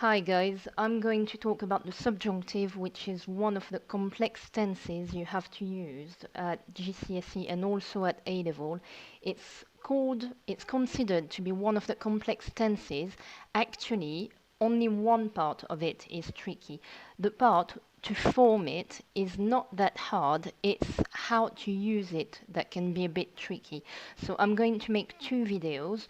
Hi guys, I'm going to talk about the subjunctive, which is one of the complex tenses you have to use at GCSE and also at A level. It's considered to be one of the complex tenses. Actually, only one part of it is tricky. The part to form it is not that hard, it's how to use it that can be a bit tricky. So I'm going to make two videos.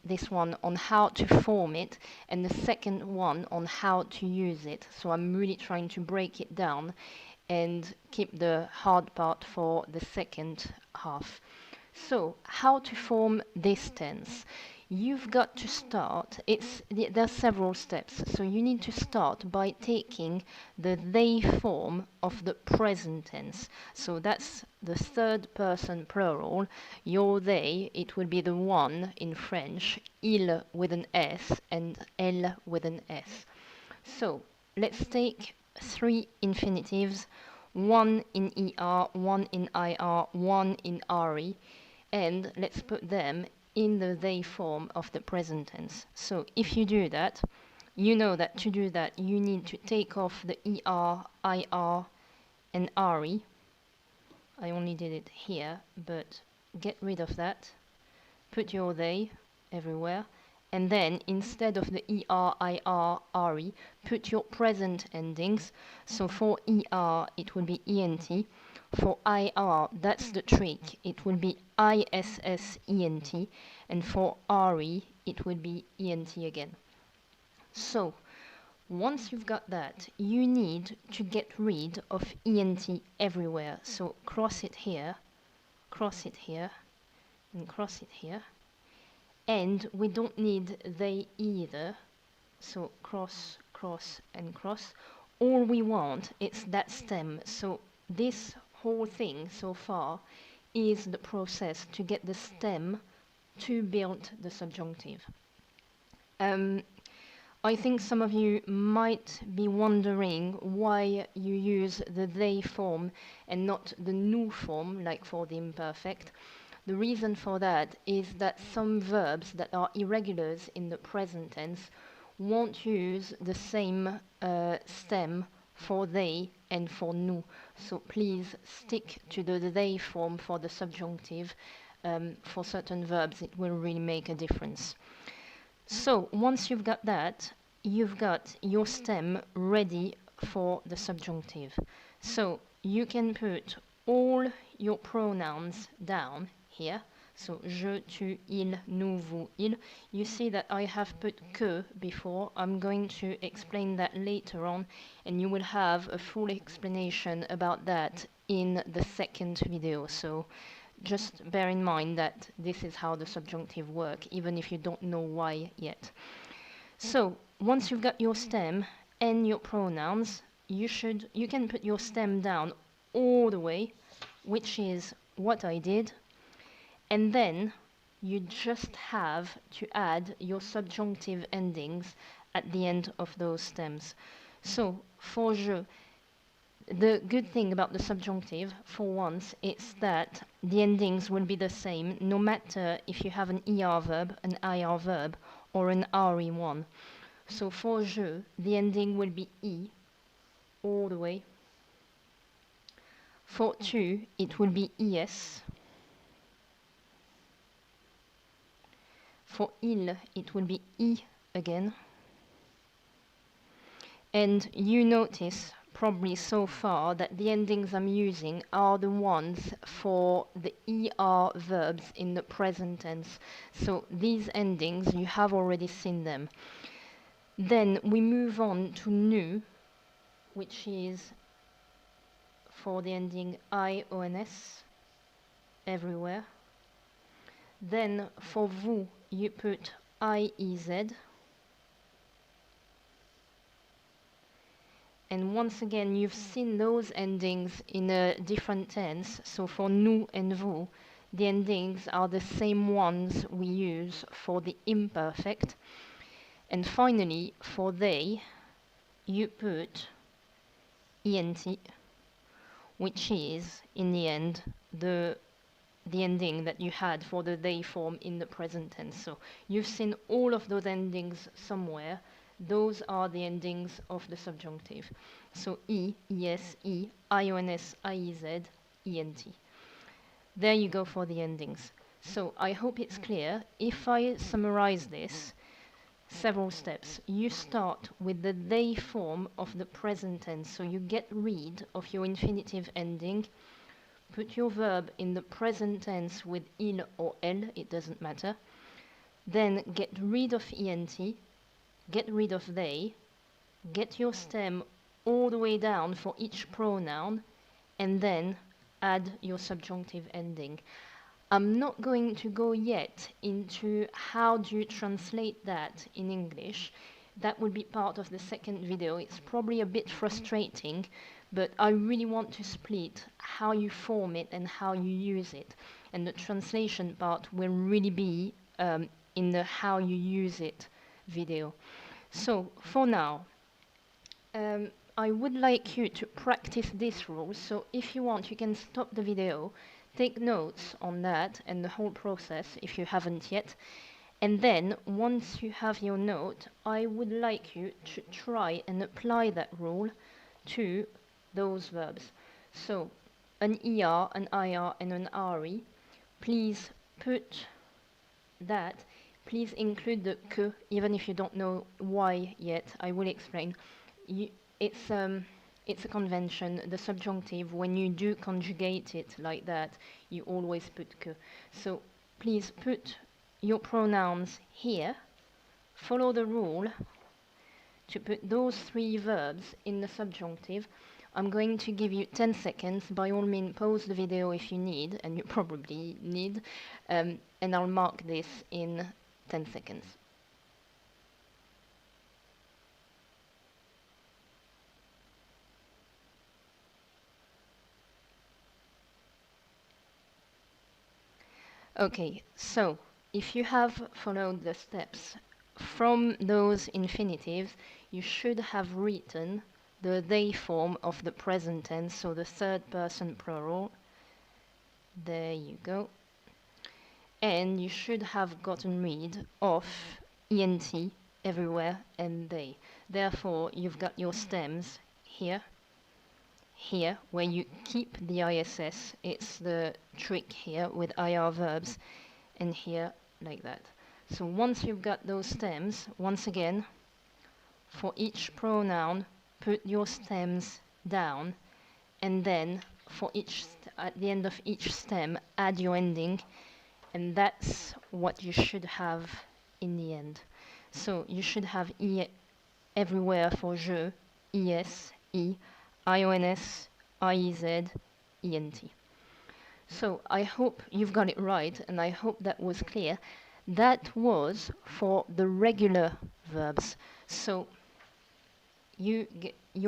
This one on how to form it, and the second one on how to use it. So I'm really trying to break it down and keep the hard part for the second half. So, how to form this tense? You've got to start, there are several steps. So you need to start by taking the they form of the present tense. So that's the third person plural. Your they, it will be the one in French, il with an S and elle with an S. So let's take three infinitives, one in ER, one in IR, one in RE, and let's put them in the they form of the present tense. So if you do that, you know that to do that you need to take off the ER, IR, and RE. I only did it here, but get rid of that. Put your they everywhere. And then instead of the ER, IR, RE, put your present endings. So for ER, it will be ENT. For IR, that's the trick. It will be ISS ENT. And for RE, it will be ENT again. So once you've got that, you need to get rid of ENT everywhere. So cross it here, and cross it here. And we don't need they either. So cross, cross, and cross. All we want is that stem. So this whole thing so far is the process to get the stem to build the subjunctive. I think some of you might be wondering why you use the they form and not the nous form, like for the imperfect. The reason for that is that some verbs that are irregulars in the present tense won't use the same stem for they and for nous. So please stick to the they form for the subjunctive. For certain verbs, it will really make a difference. So once you've got that, you've got your stem ready for the subjunctive. So you can put all your pronouns down here. So je, tu, il, nous, vous, il. You see that I have put que before. I'm going to explain that later on, and you will have a full explanation about that in the second video. So just bear in mind that this is how the subjunctive work, even if you don't know why yet. So once you've got your stem and your pronouns, you can put your stem down all the way, which is what I did, and then you just have to add your subjunctive endings at the end of those stems. So for je, the good thing about the subjunctive, for once, is that the endings will be the same no matter if you have an ER verb, an IR verb, or an RE one. So for je, the ending will be E all the way. For tu, it will be ES. For il, it will be E again. And you notice probably so far that the endings I'm using are the ones for the ER verbs in the present tense. So these endings, you have already seen them. Then we move on to nous, which is for the ending IONS everywhere. Then for vous, you put IEZ. And once again, you've seen those endings in a different tense. So for nous and vous, the endings are the same ones we use for the imperfect. And finally, for they, you put ENT, which is, in the end, the ending that you had for the they form in the present tense. So you've seen all of those endings somewhere. Those are the endings of the subjunctive. So E, ES, E, IONS, IEZ, ENT. There you go for the endings. So I hope it's clear. If I summarize this, several steps. You start with the they form of the present tense, so you get rid of your infinitive ending. Put your verb in the present tense with il or elle, it doesn't matter. Then get rid of ent, get rid of they, get your stem all the way down for each pronoun, and then add your subjunctive ending. I'm not going to go yet into how do you translate that in English. That will be part of the second video. It's probably a bit frustrating, but I really want to split how you form it and how you use it. And the translation part will really be in the how you use it video. So for now, I would like you to practice this rule. So if you want, you can stop the video, take notes on that and the whole process if you haven't yet. And then once you have your note, I would like you to try and apply that rule to those verbs. So an ER, an IR, and an RE. Please put that. Please include the que, even if you don't know why yet. I will explain. It's a convention. The subjunctive, when you do conjugate it like that, you always put que. So please put your pronouns here. Follow the rule to put those three verbs in the subjunctive. I'm going to give you 10 seconds. By all means, pause the video if you need, and you probably need, and I'll mark this in 10 seconds. Okay, so if you have followed the steps from those infinitives, you should have written the they form of the present tense, so the third person plural. There you go. And you should have gotten rid of ent everywhere and they. Therefore, you've got your stems here, here, where you keep the ISS. It's the trick here with IR verbs, and here like that. So once you've got those stems, once again, for each pronoun, put your stems down, and then for each at the end of each stem, add your ending, and that's what you should have in the end. So you should have e everywhere for je, es, e, ions, iez, ent. So I hope you've got it right, and I hope that was clear. That was for the regular verbs. So you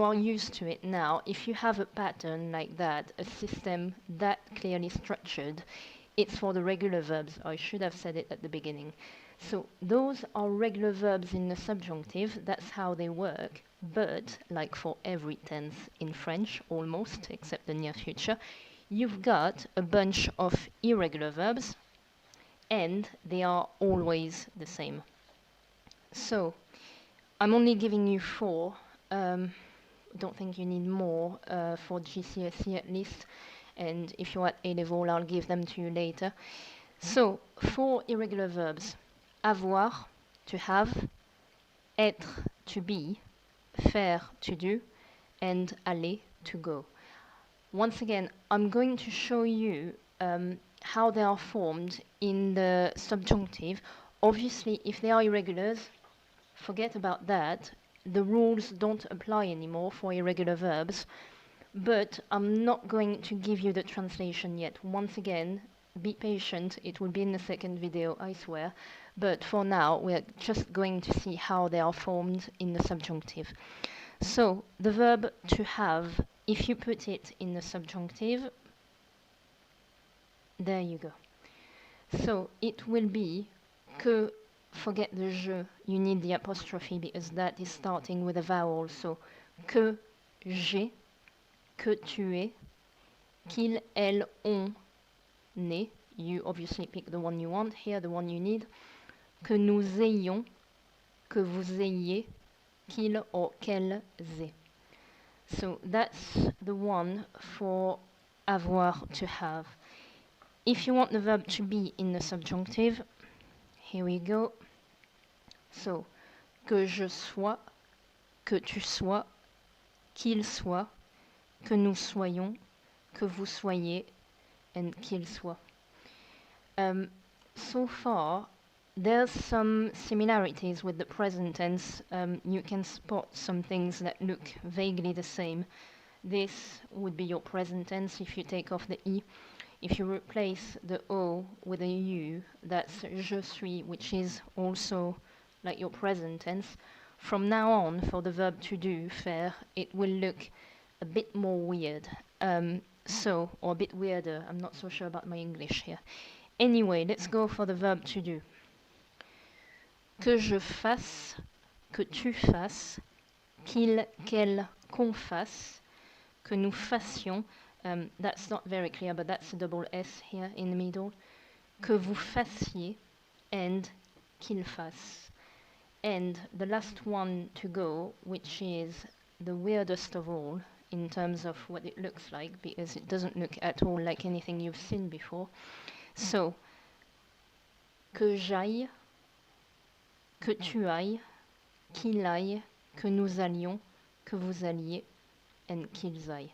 are used to it now. If you have a pattern like that, a system that clearly structured, it's for the regular verbs. I should have said it at the beginning. So those are regular verbs in the subjunctive. That's how they work. But, like for every tense in French, almost, except the near future, you've got a bunch of irregular verbs, and they are always the same. So I'm only giving you 4. Don't think you need more for GCSE at least. And if you're at A-level, I'll give them to you later. So, 4 irregular verbs. Avoir, to have, être, to be, faire, to do, and aller, to go. Once again, I'm going to show you how they are formed in the subjunctive. Obviously, if they are irregulars, forget about that. The rules don't apply anymore for irregular verbs. But I'm not going to give you the translation yet. Once again, be patient. It will be in the second video, I swear. But for now, we're just going to see how they are formed in the subjunctive. So, the verb to have, if you put it in the subjunctive, there you go. So, it will be que, forget the je, you need the apostrophe because that is starting with a vowel. So, que j'ai, que tu es, qu'il, elle, on est. You obviously pick the one you want, here the one you need. Que nous ayons, que vous ayez, qu'il or qu'elles aient. So that's the one for avoir, to have. If you want the verb to be in the subjunctive, here we go. So, que je sois, que tu sois, qu'il soit, que nous soyons, que vous soyez, and qu'il soit. So far, there's some similarities with the present tense. You can spot some things that look vaguely the same. This would be your present tense if you take off the E. If you replace the O with a U, that's je suis, which is also like your present tense. From now on, for the verb to do, faire, it will look a bit more weird. Or a bit weirder. I'm not so sure about my English here. Anyway, let's go for the verb to do. Que je fasse, que tu fasses, qu'il, qu'elle, qu'on fasse, que nous fassions. That's not very clear, but that's a double S here in the middle. Que vous fassiez, and qu'il fasse. And the last one to go, which is the weirdest of all in terms of what it looks like, because it doesn't look at all like anything you've seen before. So, que j'aille, que tu ailles, qu'il aille, que nous allions, que vous alliez, and qu'ils aillent.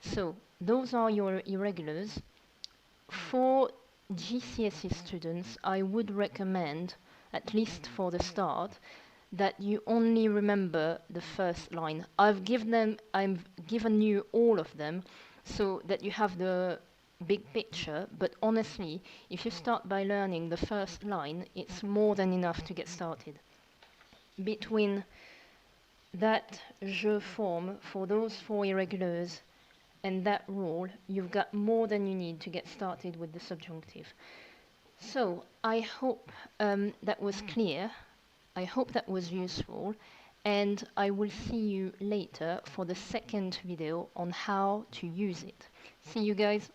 So, those are your irregulars. For GCSE students, I would recommend, at least for the start, that you only remember the first line. I've given you all of them so that you have the big picture, but honestly, if you start by learning the first line, it's more than enough to get started. Between that je form for those four irregulars and that rule, you've got more than you need to get started with the subjunctive. So, I hope that was clear. I hope that was useful, and I will see you later for the second video on how to use it. See you guys.